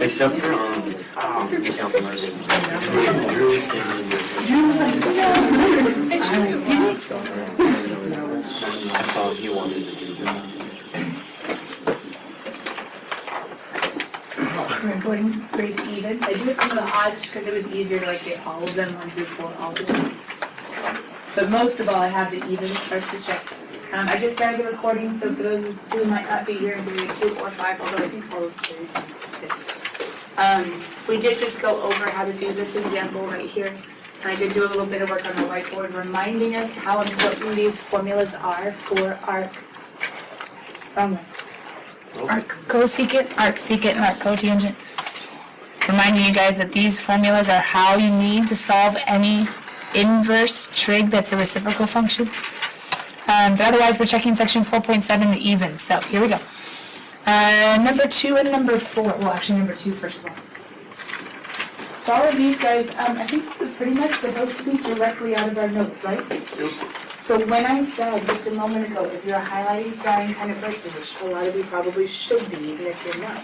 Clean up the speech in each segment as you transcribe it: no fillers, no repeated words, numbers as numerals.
Except for counselors. I thought he wanted to do that. We're going grade even. I did some of the odds because it was easier to like get all of them 1 through 4 all together. So most of all, I have the even parts to check. I just started the recording, so for those who might not be here in grade 2 or 5, although I think all of grade 2 is we did just go over how to do this example right here. And I did do a little bit of work on the whiteboard, reminding us how important these formulas are for arc. Arc cosecant, arc secant, and arc cotangent. Reminding you guys that these formulas are how you need to solve any inverse trig that's a reciprocal function. But otherwise, we're checking section 4.7, the even. So here we go. Number 2 and number 4. Well, actually, number 2 first of all. For all of these guys, I think this is pretty much supposed to be directly out of our notes, right? So when I said just a moment ago, if you're a highlighting, starring kind of person, which a lot of you probably should be, even if you're not,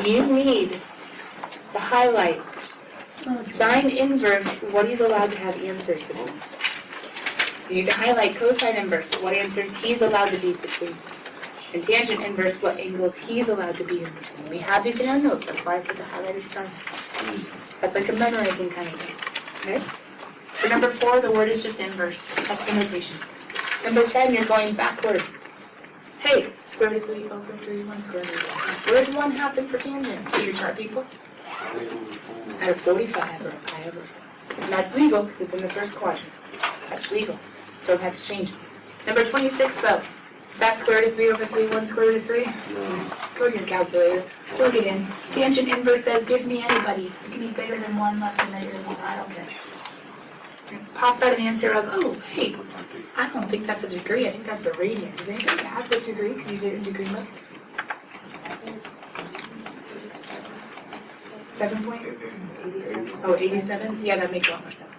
you need to highlight sine inverse, what he's allowed to have answers between. You need to highlight cosine inverse, what answers he's allowed to be between. And tangent inverse, what angles he's allowed to be in between. We have these in our notes, that's why I said the highlighter star. That's like a memorizing kind of thing. Okay? For number 4, the word is just inverse. That's the notation. Number 10, you're going backwards. Hey, square root of 3 over 3, 1 square root of 3. Where does 1 happen for tangent? To your chart, people? At a 45 or a pi over 4. And that's legal because it's in the first quadrant. That's legal. Don't have to change it. Number 26, though. Is that square root of 3 over 3, 1 square root of 3? No. Go to your calculator. Plug it in. Tangent inverse says, give me anybody. It can be bigger than 1, less than negative 1. I don't care. Pops out an answer of, oh, hey, I don't think that's a degree. I think that's a radian. Does anybody have the degree? Because you did it in degree mode. 7 point? 87. Oh, 87? Yeah, that makes a lot more sense.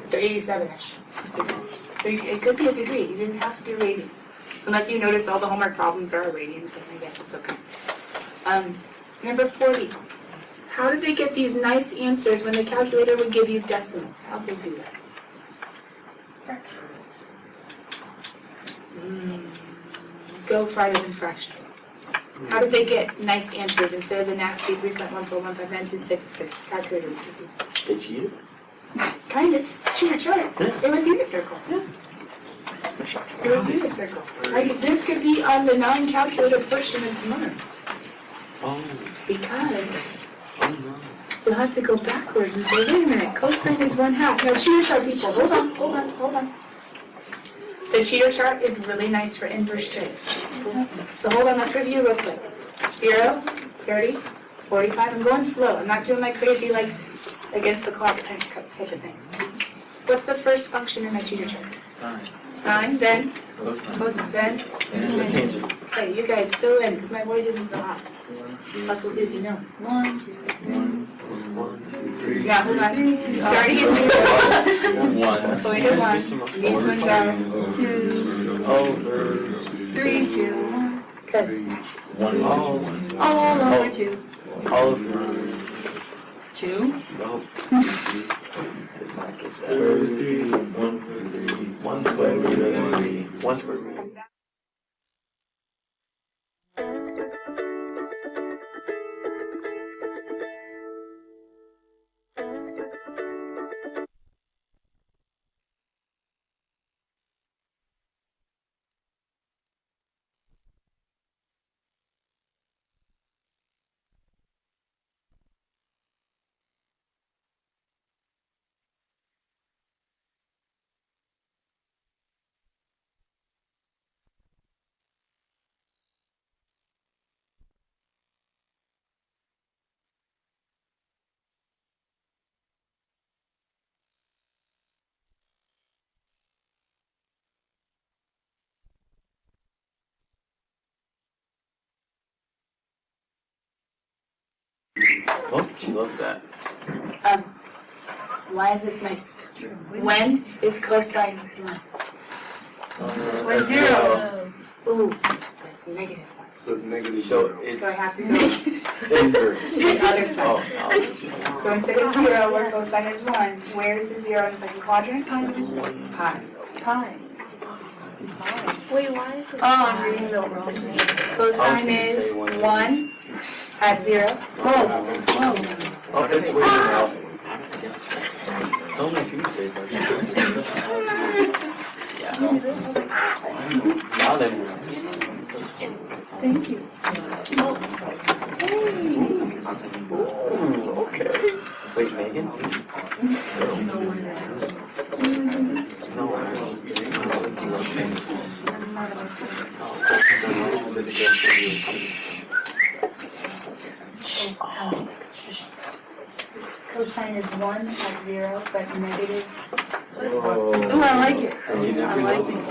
So 87-ish. So it could be a degree. You didn't have to do radians. Unless you notice all the homework problems are radians, then I guess it's okay. Number 40. How did they get these nice answers when the calculator would give you decimals? How did they do that? Go farther than fractions. How did they get nice answers instead of the nasty 3.14159263 calculator? They cheated? Kind of. Cheater chart. It was unit circle. It was unit circle. Right? This could be on the non-calculator portion of tomorrow. Oh. Because you'll have to go backwards and say, wait a minute, cosine is 1/2. Now, cheater chart people, hold on. The cheater chart is really nice for inverse trig. So hold on, let's review real quick. 0, 30, 45. I'm going slow. I'm not doing my crazy, like, against the clock type of thing. What's the first function in my cheater chart? Sine, then? Cosine, then? Tangent. Okay, you guys fill in, because my voice isn't so hot. Plus, we'll see if you know. 1, 2, 1, 3. Now, hold on. Starting at 0. 1. Going to 1. These ones are 2. Over. 3, 2, 1. Good. 1. All over 2. All over 2. No. Square root of 3. 1 square root of 3. 1 square root of 3. Oh, she loved that. Why is this nice? When is cosine 1? 0. Ooh, that's negative 1. So it's negative So zero. it's So I have to go inverse. to the other Oh, side. So instead of 0, where cosine is 1, where's the 0 in the second quadrant? Pi. Wait, why is it? Oh, I'm reading the wrong thing. Cosine is 1 at 0. Oh, it's way now. Don't make you say Now then. Thank you. Ooh, okay. Wait, Megan? Cosine is 1 at 0, but negative. Oh, I like it. You never know these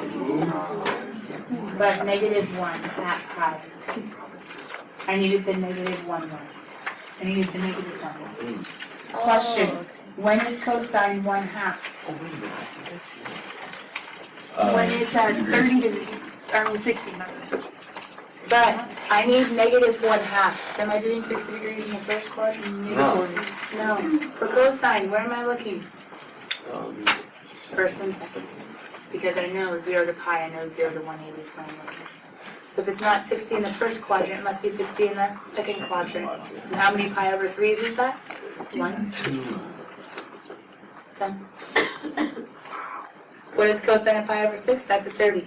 But negative 1 at pi. I needed the negative 1, 1. I needed the negative 1, 1. Question, when is cosine 1/2? When it's at 30 degrees, I mean 60. But I need negative 1/2. So am I doing 60 degrees in the first quadrant? No. No. For cosine, where am I looking? First and second. Because I know 0 to pi, I know 0 to 180 is where I'm looking. So if it's not 60 in the first quadrant, it must be 60 in the second quadrant. And how many pi over 3s is that? 1. Done. What is cosine of pi over 6? That's a 30.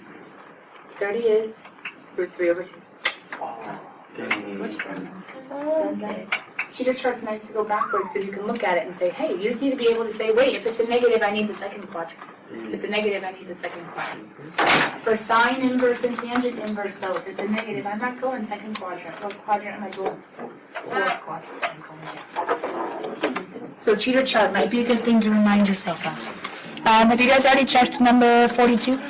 30 is root 3 over 2. Done, done. Cheater chart's nice to go backwards because you can look at it and say, hey, you just need to be able to say, wait, if it's a negative, I need the second quadrant. If it's a negative, I need the second quadrant. For sine inverse and tangent inverse, though, if it's a negative, I'm not going second quadrant. What quadrant am I going? Fourth quadrant. I'm going down. So cheater chart might be a good thing to remind yourself of. Have you guys already checked number 42? Arc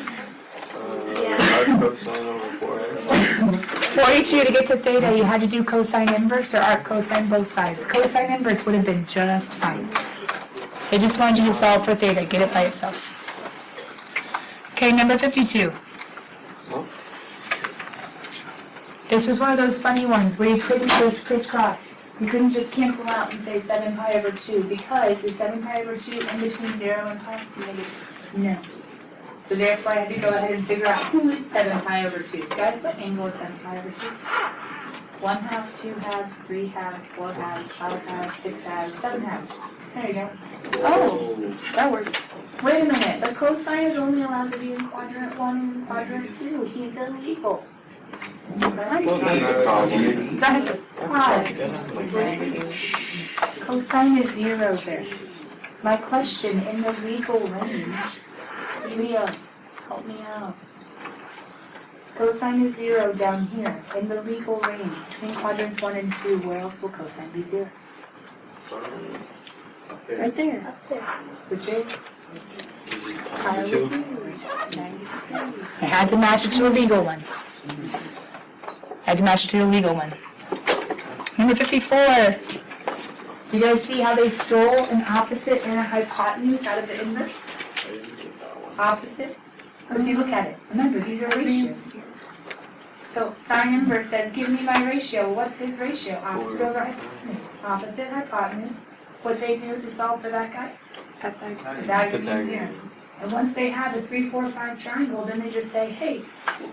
cosine over 4x. 42, to get to theta, you had to do cosine inverse or arc cosine both sides. Cosine inverse would have been just fine. They just wanted you to solve for theta, get it by itself. Okay, number 52. This was one of those funny ones where you couldn't just crisscross. You couldn't just cancel out and say 7 pi over 2 because is 7 pi over 2 in between 0 and pi? Negative. No. So therefore I had to go ahead and figure out who is 7 pi over 2. Guys, what angle is 7 pi over 2? 1/2, 2 halves, 3 halves, 4 halves, 5 halves, 6 halves, 7 halves. There you go. Oh, that worked. Wait a minute, the cosine is only allowed to be in quadrant 1 and quadrant 2. He's illegal. Well, that's a problem. That's a pause. Cosine is 0 there. My question, in the legal range, Leo, help me out. Cosine is 0 down here, in the legal range, between quadrants 1 and 2, where else will cosine be 0? Right there. Up there. Which is? Pi over 2. I had to match it to a legal one. I had to match it to a legal one. Number 54. Do you guys see how they stole an opposite and a hypotenuse out of the inverse? Opposite? Let's see, look at it. Remember, these are ratios. So sine inverse says, give me my ratio. What's his ratio? Opposite over hypotenuse. Opposite hypotenuse. What they do to solve for that guy? Pythagorean theorem. And once they have a 3, 4, 5 triangle, then they just say, hey,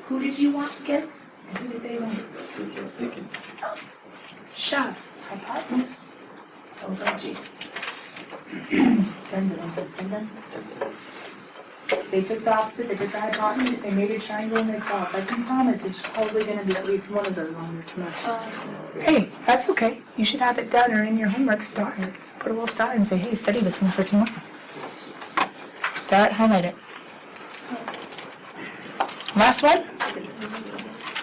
who did you want again? And who did they want? Shot. Hypotenuse. Oh, jeez. They took the opposite, they took the hypotenuse, they made a triangle and they solved. I can promise it's probably going to be at least one of those on there tomorrow. Hey, that's okay. You should have it done or in your homework star. Put a little star and say, hey, study this one for tomorrow. Star it, highlight it. Last one?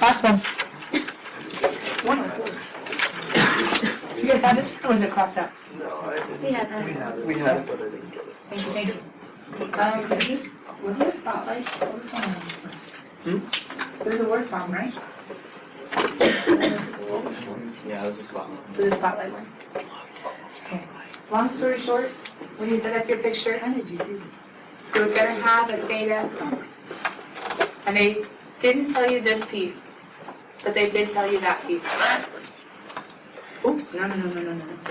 Last one. You guys have this one or was it crossed out? We had that. We had it, but I didn't get it. Thank you, thank you. Was it a spotlight? What was going on with this one? It was a word problem, right? Yeah, it was a spotlight. It was a spotlight one. Okay. Long story short, when you set up your picture, how did you do? You were going to have a theta, and they didn't tell you this piece. but they did tell you that piece. Oops, no.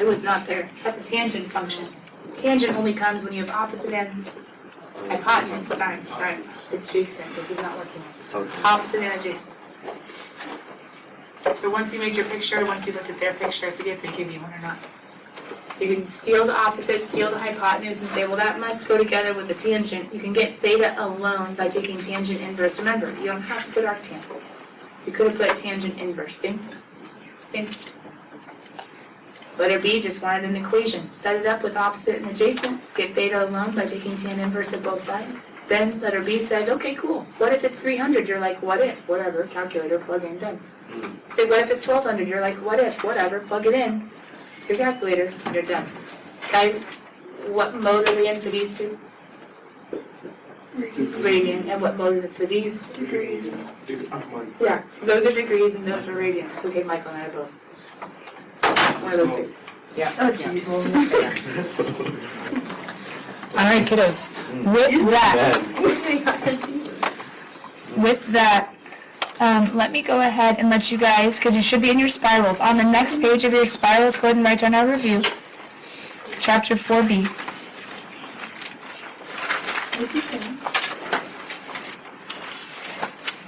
It was not there. That's a tangent function. Tangent only comes when you have opposite and hypotenuse. Sorry. Adjacent. This is not working. Opposite and adjacent. So once you made your picture, once you looked at their picture, I forget if they give you one or not. You can steal the opposite, steal the hypotenuse, and say, well, that must go together with the tangent. You can get theta alone by taking tangent inverse. Remember, you don't have to put arctan. You could have put tangent inverse. Same thing. Letter B just wanted an equation. Set it up with opposite and adjacent. Get theta alone by taking tan inverse of both sides. Then letter B says, okay, cool. What if it's 300? You're like, what if? Whatever. Calculator, plug in, done. Say, what if it's 1200? You're like, what if? Whatever. Plug it in. Your calculator, you're done. Guys, what mode are we in for these two? Radian. And what mode are for these two? Degrees. Yeah, those are degrees and those are radians. Okay, Michael and I are both. It's just one of those days. Yeah. Oh, jeez. All right, kiddos. With that, let me go ahead and let you guys, because you should be in your spirals. On the next page of your spiral, let's go ahead and write down our review. Chapter 4B.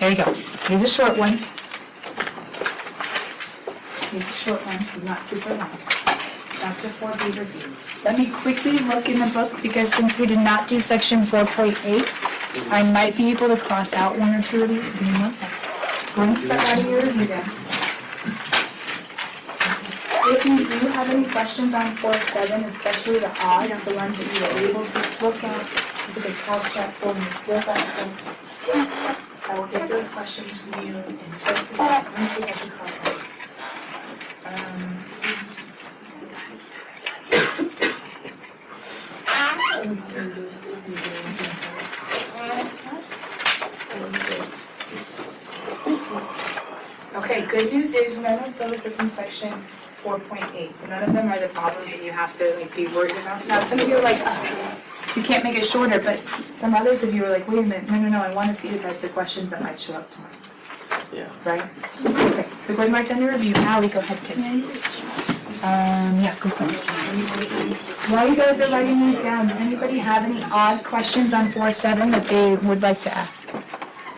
There you go. Here's a short one. It's not super long. Chapter 4B review. Let me quickly look in the book, because since we did not do section 4.8, I might be able to cross out one or two of these. Give me 1 second. Going to start out of your review then. If you do have any questions on 4.7, especially the odds, the ones that you were able to look at, look at the calc chat form and still that stuff, I will get those questions from you in just a second. Let me see if I can cross out. Okay, good news is none of those are from section 4.8, so none of them are the problems that you have to be worried about. Now, some of you are like, you can't make it shorter, but some others of you are like, wait a minute, no, I want to see the types of questions that might show up tomorrow. Yeah. Right? Okay, so go ahead and write down your review. Allie, go ahead, kid. Yeah, go ahead. While you guys are writing these down, does anybody have any odd questions on 4.7 that they would like to ask?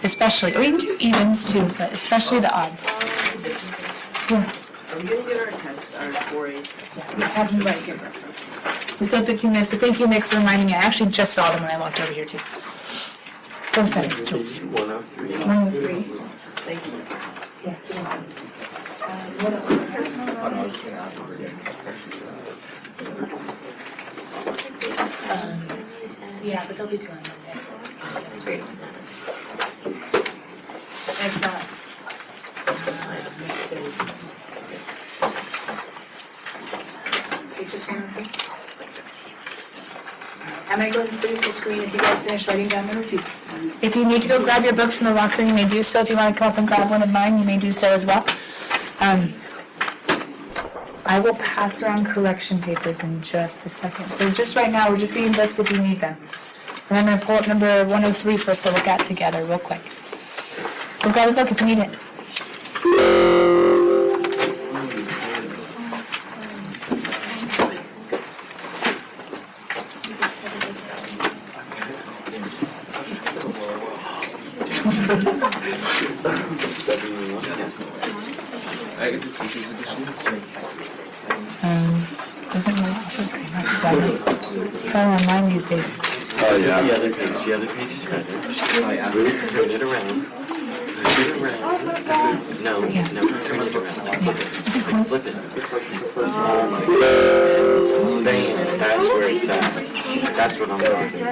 Especially, or you can do evens too, but especially the odds. Yeah. Are we gonna get our test, our 4.8? Yeah, have them right here. We still have 15 minutes, but thank you, Nick, for reminding me. I actually just saw them when I walked over here too. 4.7. 1 of 3. 1 of 3. Thank you. Yeah. What else? Yeah, but they'll be doing it. That's great. It's not necessary. They just want to. I'm going to go ahead and freeze the screen as you guys finish writing down the review. If you need to go grab your book from the locker, you may do so. If you want to come up and grab one of mine, you may do so as well. I will pass around correction papers in just a second. So just right now, we're just getting books if you need them. And I'm going to pull up number 103 for us to look at together real quick. Go grab a book if you need it. Doesn't really offer very much, so it's all online these days. Oh, yeah. The other page is printed. Turn it around. No, turn it around. Is it close? Flip it. Oh my God. Bam, that's where it's at. That's what I'm talking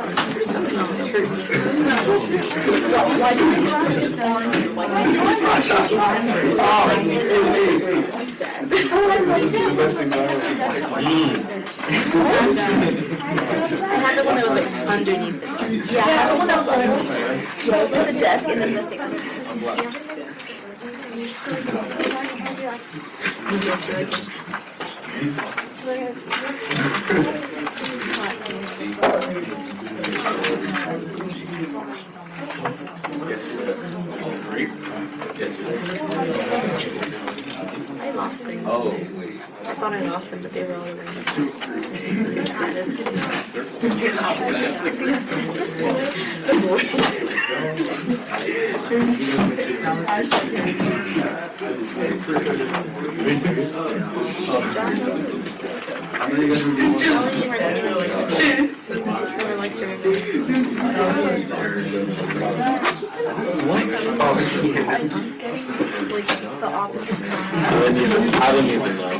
I had the one that was like underneath it. Yeah, I had the one that was under the desk and then the thing under it. Yes, really good. lost things. Oh, wait. I thought I lost them, but they were all around. Like the opposite side. I don't even know.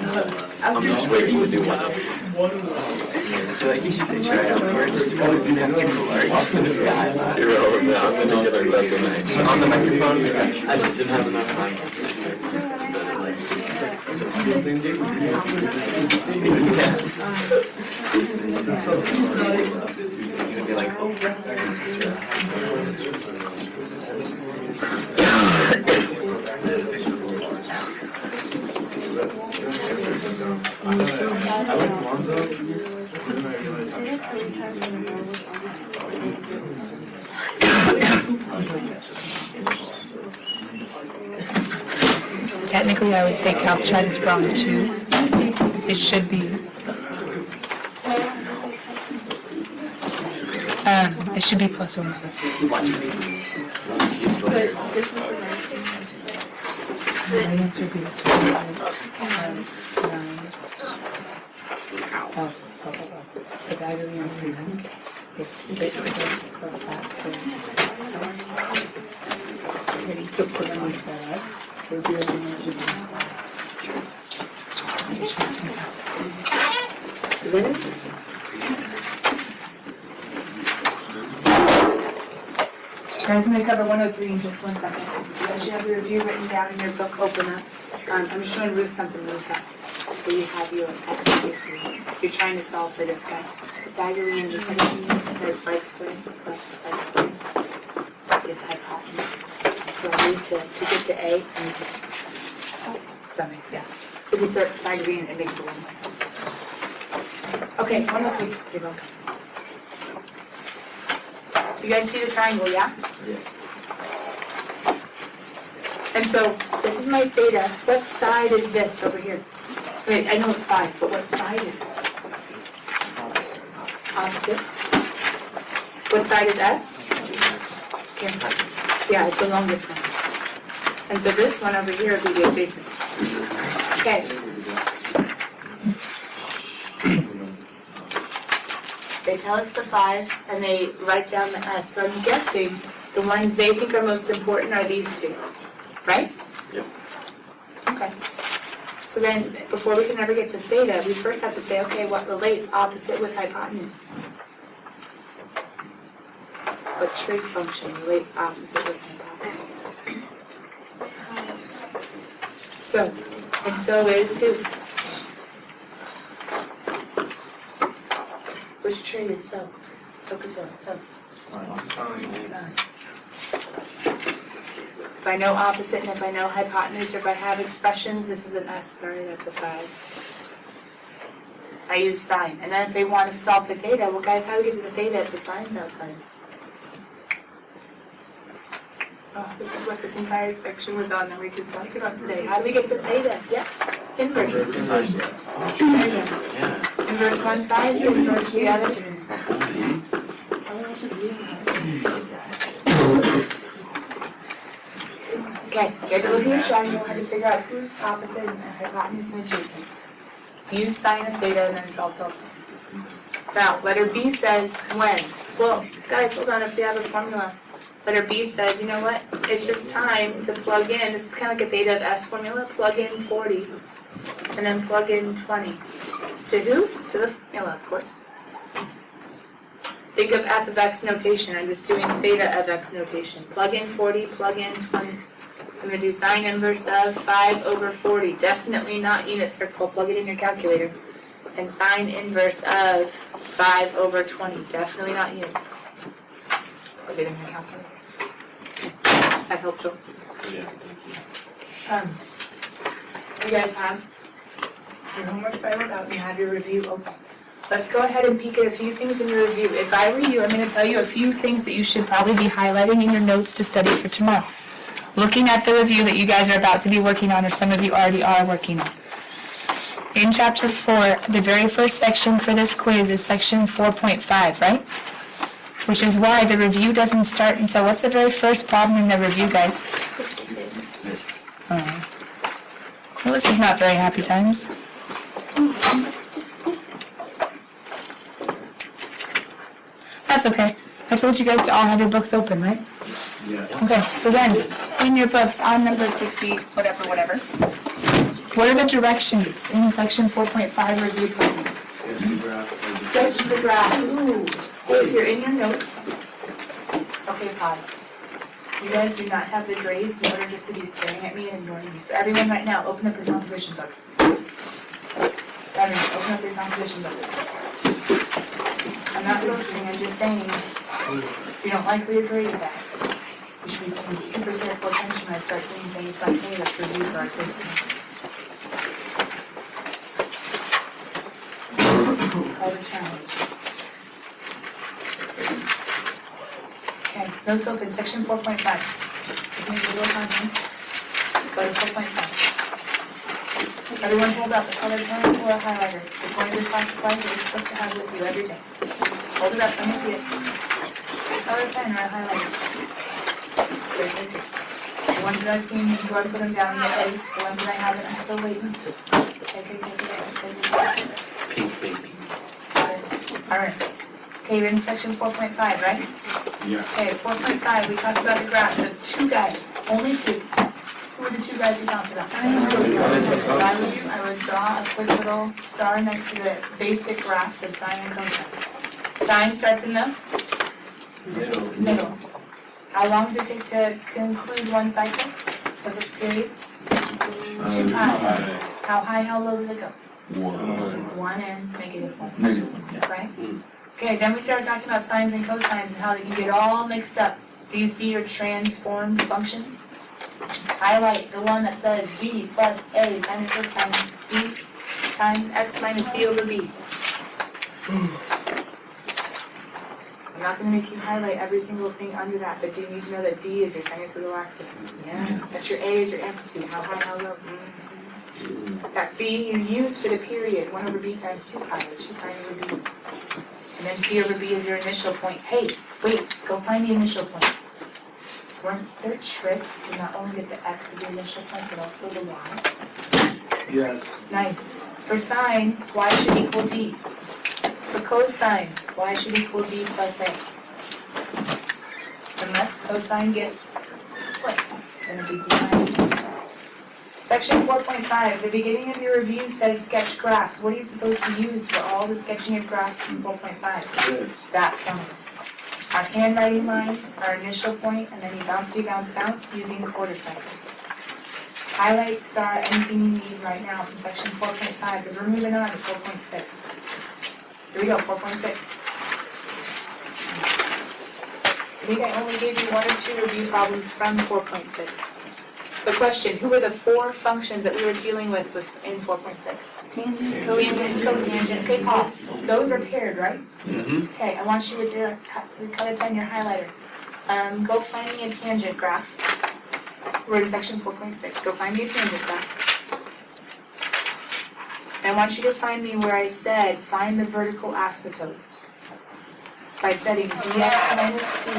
I'm just waiting to do one of these. I feel like you should try out first. It's irrelevant. I'm gonna get our resume. Just on the microphone. I just didn't have enough time. I like Lonzo, and then I realized how trash he is. Technically, I would say calc chart is wrong too. It should be. It should be plus or minus. But this is the The answer would be this one. The battery on freedom. If this is plus that. Ready to put them on set up. We're doing it. Guys, I'm going to cover 103 in just 1 second. You guys should have your review written down in your book, open up. I'm just showing Ruth something really fast. So you have your X equation. You're trying to solve for this guy. Pythagorean just like says like squared plus like squared is hypotenuse. So I need to get to A, I need to, does that make sense? So we start Pythagorean, it makes a little more sense. Okay, 103, you're welcome. You guys see the triangle, yeah? Yeah. And so, this is my theta. What side is this over here? Wait, I know it's 5, but what side is it? Opposite. What side is S? Yeah, it's the longest one. And so this one over here will be the adjacent. Okay. They tell us the 5, and they write down the S. So I'm guessing the ones they think are most important are these two, right? Yep. Okay. So then, before we can ever get to theta, we first have to say, okay, what relates opposite with hypotenuse? What trig function relates opposite with hypotenuse? So, and so is who? Which trig is so? So. If I know opposite and if I know hypotenuse, or if I have expressions, this is an S, sorry, that's a 5. I use sine. And then if they want to solve for theta, well guys, how do we get to the theta if the sine's outside? Oh, this is what this entire section was on that we just talked about today. How do we get to theta? Yeah, inverse. Inverse one side, inverse the other. Okay, you have to look at your triangle and figure out who's opposite and hypotenuse and adjacent. Use sine of theta and then solve. Now, letter B says when. Well, guys, hold on, if we have a formula. Letter B says, you know what? It's just time to plug in. This is kind of like a theta of S formula. Plug in 40 and then plug in 20. To who? To the formula, of course. Think of f of x notation. I'm just doing theta of x notation. Plug in 40, plug in 20. So I'm going to do sine inverse of 5 over 40. Definitely not unit circle. Plug it in your calculator. And sine inverse of 5 over 20. Definitely not unit circle. Plug it in your calculator. Does that help, Joel? Yeah. You guys have your homework spirals out and you have your review open. Let's go ahead and peek at a few things in your review. If I were you, I'm going to tell you a few things that you should probably be highlighting in your notes to study for tomorrow. Looking at the review that you guys are about to be working on, or some of you already are working on. In chapter 4, the very first section for this quiz is section 4.5, right? Which is why the review doesn't start until, what's the very first problem in the review, guys? Well, this is not very happy times. That's okay. I told you guys to all have your books open, right? Yeah. Okay, so then, in your books, on number 60, whatever, what are the directions in section 4.5 review problems? Sketch the graph. Ooh. Hey, if you're in your notes, okay, pause. You guys do not have the grades in order just to be staring at me and ignoring me. So everyone right now, open up your composition books. Everyone, open up your composition books. I'm not roasting, I'm just saying, if you don't like where your grade is at, you should be paying super careful attention when I start doing things like, hey, let's review for our quiz team. It's called a challenge. Okay, notes open, section 4.5. Give me a little time. Go to 4.5. Everyone hold up a colored pen or a highlighter. It's one of your class supplies that you're supposed to have with you every day. Hold it up, let me see it. Colored pen or a highlighter. Good, good, good. The ones that I've seen, you can go ahead and put them down. Okay. The ones that I haven't, I'm still waiting. Okay. Pink baby. Alright. Okay, you're in section 4.5, right? Yeah. Okay, 4.5, we talked about the graphs of two guys, only two. Who were the two guys we talked about? If I were you, I would draw a quick little star next to the basic graphs of sine and cosine. Sine starts in the middle. How long does it take to conclude one cycle of this period? 2 high. How high, how low does it go? 1 and negative 1. Right? Okay, then we started talking about sines and cosines and how they can get all mixed up. Do you see your transformed functions? Highlight the one that says b plus a sine and cosine b times x minus c over b. I'm not going to make you highlight every single thing under that, but do you need to know that d is your sinusoidal axis? Yeah. That your a is your amplitude. How high, how low? That b you use for the period, 1 over b times 2 pi, or 2 pi over b. And then c over b is your initial point. Hey, wait, go find the initial point. Weren't there tricks to not only get the x of the initial point, but also the y? Yes. Nice. For sine, y should equal d. For cosine, y should equal d plus a. Unless cosine gets flipped, then it'll be d minus a. Section 4.5, the beginning of your review says sketch graphs. What are you supposed to use for all the sketching of graphs from 4.5? Yes. That one. Our handwriting lines, our initial point, and then you bounce using quarter cycles. Highlight, star, anything you need right now from section 4.5, because we're moving on to 4.6. Here we go, 4.6. I think I only gave you 1 or 2 review problems from 4.6. The question, who were the 4 functions that we were dealing with in 4.6? Tangent, cotangent. Okay, pause. Those are paired, right? Mm-hmm. Okay, I want you with your colored pen, your highlighter. Go find me a tangent graph. We're in section 4.6. Go find me a tangent graph. And I want you to find me where I said, find the vertical asymptotes. By setting bx minus c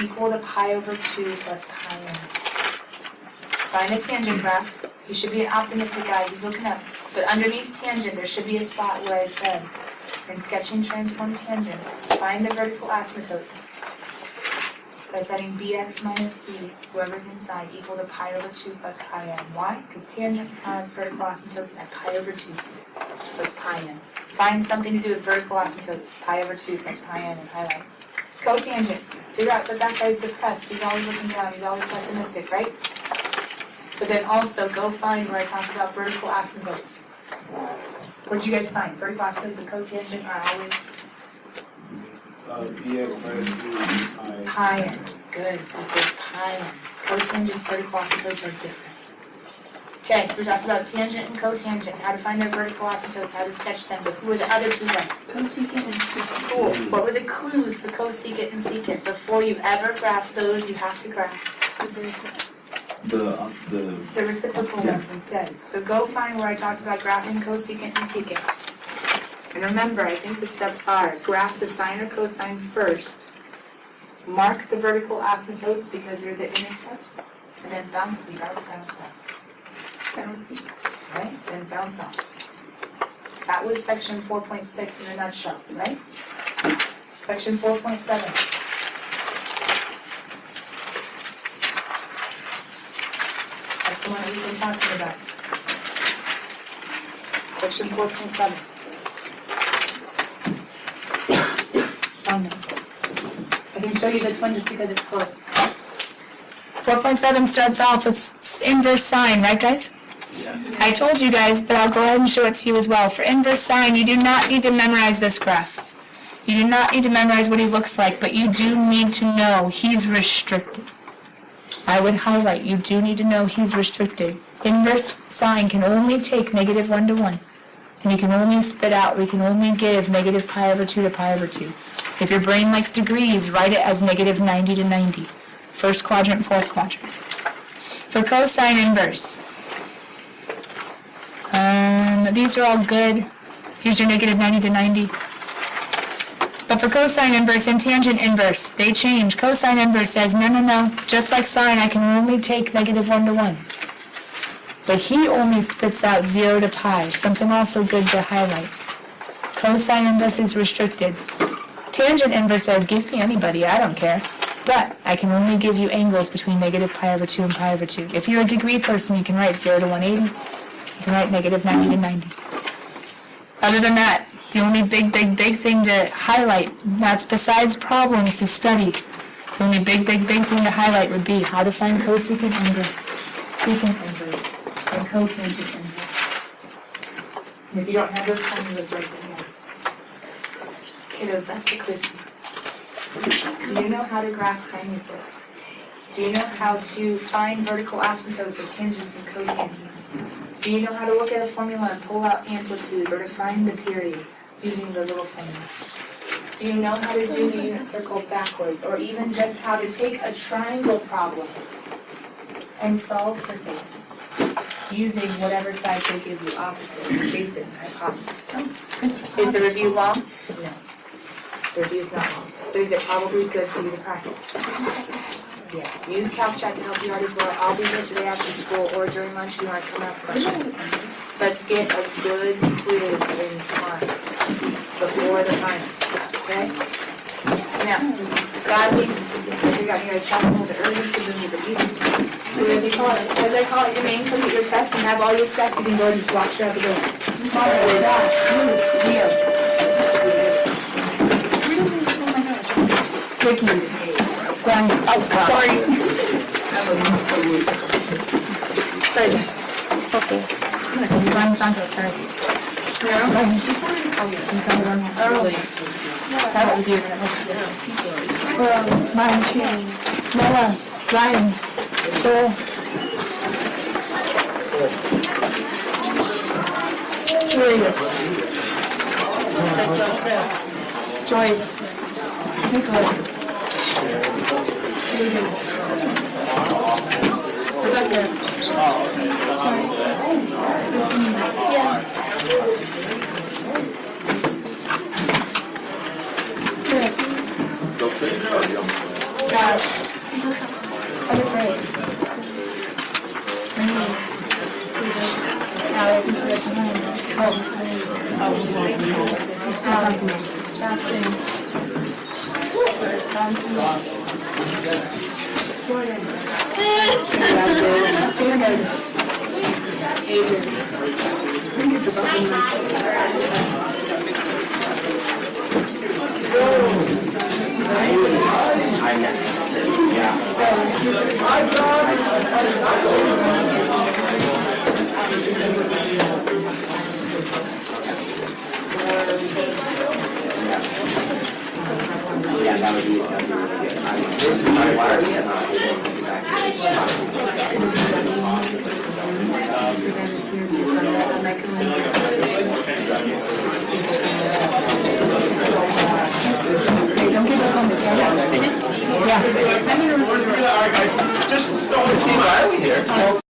equal to pi over 2 plus pi n. Find a tangent graph. You should be an optimistic guy. He's looking up. But underneath tangent, there should be a spot where I said, in sketching transform tangents, find the vertical asymptotes by setting bx minus c, whoever's inside, equal to pi over 2 plus pi n. Why? Because tangent has vertical asymptotes at pi over 2 plus pi n. Find something to do with vertical asymptotes, pi over 2 plus pi n, and highlight. Cotangent. Figure out that guy's depressed. He's always looking down. He's always pessimistic, right? But then also go find where I talked about vertical asymptotes. What did you guys find? Vertical asymptotes and cotangent are always Bx minus c pi n. Good. Equals pi n. Cotangents, vertical asymptotes are different. Okay, so we talked about tangent and cotangent, how to find their vertical asymptotes, how to sketch them, but who are the other 2 ones? Cosecant and secant. Cool. What were the clues for cosecant and secant? Before you ever graph those, you have to graph The reciprocal ones instead. So go find where I talked about graphing cosecant and secant. And remember, I think the steps are graph the sine or cosine first, mark the vertical asymptotes because they're the intercepts, and then bounce me, bounce, bounce, bounce. Bounce me, right? Then bounce off. That was section 4.6 in a nutshell, right? Section 4.7. That's the one that we've been talking about. Section 4.7. I can show you this one just because it's close. 4.7 starts off with inverse sine, right guys? I told you guys, but I'll go ahead and show it to you as well. For inverse sine, you do not need to memorize this graph. You do not need to memorize what he looks like, but you do need to know he's restricted. I would highlight, you do need to know he's restricted. Inverse sine can only take negative 1 to 1. And you can only spit out, we can only give negative pi over 2 to pi over 2. If your brain likes degrees, write it as negative 90 to 90. First quadrant, fourth quadrant. For cosine inverse, these are all good. Here's your negative 90 to 90. But for cosine inverse and tangent inverse, they change. Cosine inverse says, no, just like sine, I can only take negative 1 to 1. But he only spits out 0 to pi, something also good to highlight. Cosine inverse is restricted. Tangent inverse says, give me anybody, I don't care. But I can only give you angles between negative pi over 2 and pi over 2. If you're a degree person, you can write 0 to 180. You can write negative 90 to 90. Other than that, the only big thing to highlight, that's besides problems to study, the only big thing to highlight would be how to find cosecant inverse, secant inverse, and cotangent inverse. And if you don't have those formulas right there, kiddos, that's the quiz. Do you know how to graph sinusoids? Do you know how to find vertical asymptotes of tangents and cotangents? Do you know how to look at a formula and pull out amplitude or to find the period using the little formulas? Do you know how to do the unit circle backwards, or even just how to take a triangle problem and solve for theta using whatever size they give you, opposite, adjacent, hypotenuse? Is the review long? No. The review's not long. But is it probably good for you to practice? Yes. Use CalcChat to help you out as well. I'll be here today after school or during lunch if you want to come ask questions. Let's get a good quiz in tomorrow before the final. Okay? Now, sadly, I think I guys trying a little bit earlier so we need the easy. As I call it, your name, complete your test, and have all your steps. You can go and just walk straight out the door. Tricky. Oh, sorry. Sorry, guys. It's okay. I'm Sandra, sorry. Early. That was easier than it was. Well, mine, she, Noah, Ryan, Joel. Julia. Joyce. Nicholas. Rebecca. Sorry. Christine. Yeah. Chris. Josh. Other Chris. Alec. Jasmine. Jared. Adrian. Don't give up on the camera. Yeah. just so much Steve Riley here.